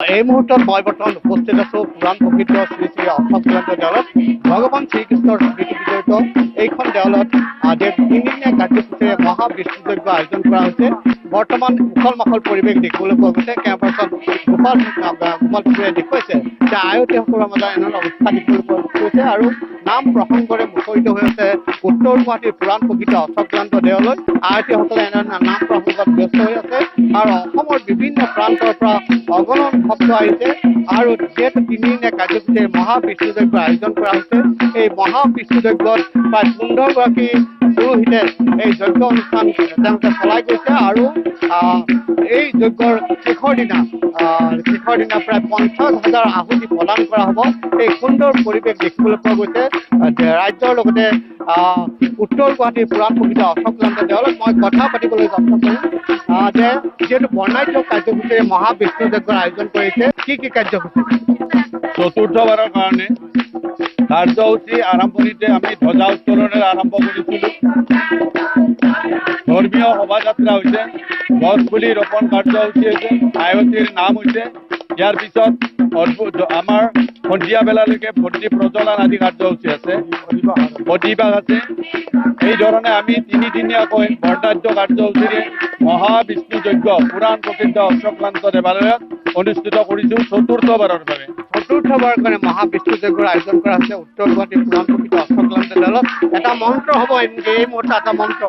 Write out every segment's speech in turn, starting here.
এই মুহূৰ্তত মই বৰ্তমান উপস্থিত আছো পুৰাণ প্ৰসিদ্ধ শ্ৰী শ্ৰী অশ্বক্লান্ত দেৱালয়ত। ভগৱান শ্ৰীকৃষ্ণৰ স্মৃতি বিজড়িত এইখন দেৱালয়ত তিনিদিনীয়া কাৰ্যসূচীৰে মহাবিষ্ণুযজ্ঞ আয়োজন কৰা হৈছে। বৰ্তমান উখল মাখল পৰিৱেশ দেখিবলৈ পোৱা গৈছে। কেম্পাছত গোপাল গোপালপুৰে দেখুৱাইছে যে আয়তীসকলৰ মাজত এনেধৰণৰ উৎসাহ দেখিবলৈ পোৱা গৈছে আৰু নাম প্ৰসংগৰে মুখৰিত হৈ আছে উত্তৰ গুৱাহাটীৰ পুৰাণ প্ৰসিদ্ধ অশ্বক্লান্ত দেৱালয়। আয়তীসকলে এনেধৰণৰ নাম প্ৰসংগত ব্যস্ত হৈ আছে আৰু অসমৰ বিভিন্ন প্ৰান্তৰ পৰা অগণন ভক্ত আহিছে আৰু যিহেতু তিনিদিনীয়া কাৰ্যসূচীৰে মহাবিষ্ণুযজ্ঞ আয়োজন কৰা হৈছে। এই মহাবিষ্ণুযজ্ঞত প্ৰায় 15গৰাকী পুৰোহিতে এই যজ্ঞ অনুষ্ঠান তেওঁলোকে চলাই গৈছে আৰু এই যজ্ঞৰ শেষৰ দিনা প্ৰায় 50,000 আহুতি প্ৰদান কৰা হ'ব। এই সুন্দৰ পৰিৱেশ দেখিবলৈ পোৱা গৈছে ৰাজ্যৰ লগতে উত্তৰ গুৱাহাটীৰ পুৰাণ প্ৰসিদ্ধ অশ্বক্লান্ত দেৱালয়ত। মই কথা পাতিবলৈ যত্ন কৰিম যে যিহেতু বৰ্ণাঢ্য কাৰ্যসূচীৰে মহাবিষ্ণুযজ্ঞৰ আয়োজন কৰিছে, কি কাৰ্যসূচী? চতুৰ্থবাৰৰ কাৰণে কাৰ্যসূচী আৰম্ভণিতে আমি ধ্বজা উত্তোলনেৰে আৰম্ভ কৰিছিলোঁ। ধৰ্মীয় শোভাযাত্ৰা হৈছে, গছ পুলি ৰোপণ কাৰ্যসূচী হৈছে, আয়তীৰ নাম হৈছে। ইয়াৰ পিছত আমাৰ সন্ধিয়া বেলালৈকে ভৰ্তি প্ৰজ্বলন আদি কাৰ্যসূচী আছে, অধিবাস আছে। এই ধৰণে আমি তিনিদিনীয়াকৈ বৰ্ণাঢ্য কাৰ্যসূচীৰে মহাবিষ্ণুযজ্ঞ পুৰাণ প্ৰসিদ্ধ অশ্বক্লান্ত দেৱালয়ত অনুষ্ঠিত কৰিছোঁ চতুৰ্থবাৰৰ বাবে। চতুৰ্থবাৰৰ কাৰণে মহাবিষ্ণুযজ্ঞৰ আয়োজন কৰা হৈছে উত্তৰ গুৱাহাটীৰ পুৰাণ প্ৰসিদ্ধ অশ্বক্লান্ত দেৱালয়ত। এটা মন্ত্ৰ হ'ব এই মুহূৰ্তত, এটা মন্ত্ৰ।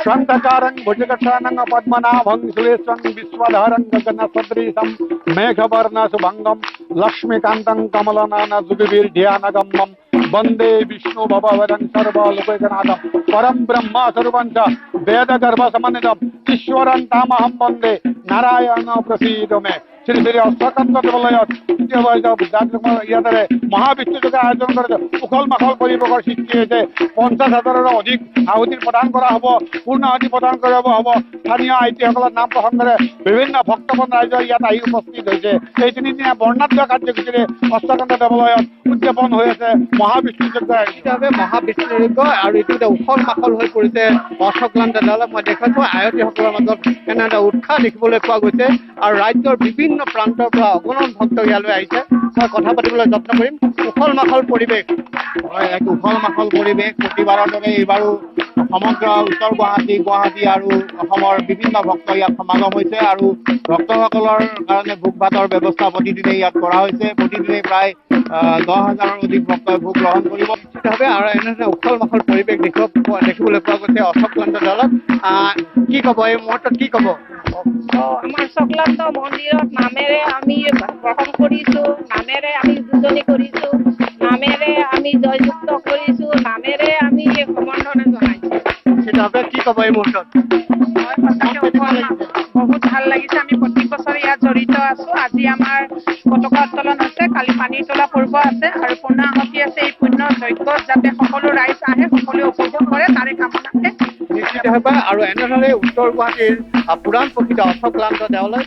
শঙ্খচারং ভুজগক্ষানং পদ্মনাভং সুরেশং বিশ্বধারং গগনসদৃশং মেঘবর্ণ শুভঙ্গম লক্ষ্মীকান্তং কমলনয়ন যুগবীর্ধ্যানগম্যম বন্দে বিষ্ণু ভবভদং সর্বলোকৈকনাথম পরম ব্রহ্ম স্বরূপং চ বেদগর্ভসমন্বিতম ঈশ্বরং তামহম বন্দে নারায়ণ প্রসীদ মে। শ্রী শ্রী অশ্বক্লান্ত দেৱালয়ত ইয়াতে মহাবিষ্ণুযজ্ঞ আয়োজন কৰিছে। উখল মাখল পৰিৱেশৰ সৃষ্টি হৈছে। 50,000ৰো অধিক আহুতি প্ৰদান কৰা হ'ব, পূৰ্ণ আহুতি প্ৰদান কৰা হ'ব। স্থানীয় আইতীসকলৰ নাম প্ৰসংগৰে বিভিন্ন ভক্তগণ ৰাইজ ইয়াত আহি উপস্থিত হৈছে। এই তিনিদিনীয়া বৰ্ণাঢ্য কাৰ্যসূচীৰে অশ্বক্লান্ত দেৱালয়ত উদযাপন হৈ আছে মহাবিষ্ণুযজ্ঞ। মহাবিষ্ণুযজ্ঞ আৰু ইতিমধ্যে উখল মাখল হৈ পৰিছে অশ্বক্লান্ত দেৱালয়। মই দেখাইছোঁ আয়তীসকলৰ মাজত এনে এটা উৎসাহ দেখিবলৈ পোৱা গৈছে আৰু ৰাজ্যৰ বিভিন্ন প্ৰান্তৰ পৰা অগণন ভক্ত ইয়ালৈ আহিছে। মই কথা পাতিবলৈ যত্ন কৰিম। উখল মাখল পৰিৱেশ, এক উখল মাখল পৰিৱেশ। প্ৰতিবাৰৰ দৰে এইবাৰো সমগ্ৰ উত্তৰ গুৱাহাটী আৰু অসমৰ বিভিন্ন ভক্ত ইয়াত সমাগম হৈছে আৰু ভক্তসকলৰ কাৰণে ভোগ ভাতৰ ব্যৱস্থা প্ৰতিদিনে ইয়াত কৰা হৈছে। প্ৰতিদিনে প্ৰায় 10,000ৰ অধিক ভক্তই ভোগ গ্ৰহণ কৰিব নিশ্চিতভাৱে আৰু এনেধৰণে উখল মাখল পৰিৱেশ দেখিবলৈ পোৱা গৈছে অশ্বক্লান্ত দেৱালয়ত। কি ক'ব এই মুহূৰ্তত, কি ক'ব? আমাৰ চক্লান্ত মন্দিৰত নামেৰে আমি গ্ৰহণ কৰিছোঁ, নামেৰে আমি উদ্বোধনী কৰিছোঁ, নামেৰে আমি জয়যুক্ত কৰিছোঁ, নামেৰে আমি সম্বৰ্ধনা জনাইছোঁ। নিশ্চিতভাৱে কি ক'ব এই মুহূৰ্তত? বহুত ভাল লাগিছে। আমি প্ৰতি বছৰে ইয়াত জড়িত আছোঁ। আজি আমাৰ পতাকা উত্তোলন হৈছে, কালি পানীৰ তোলা পৰ্ব আছে আৰু পূৰ্ণাহুতি আছে। এই পুণ্য যজ্ঞত যাতে সকলো ৰাইজ আহে, সকলোৱে উপভোগ কৰে তাৰে কামনাতে। নিশ্চিতভাৱে আৰু এনেদৰে উত্তৰ গুৱাহাটীৰ পুৰাণ প্ৰসিদ্ধ অশ্বক্লান্ত দেৱালয়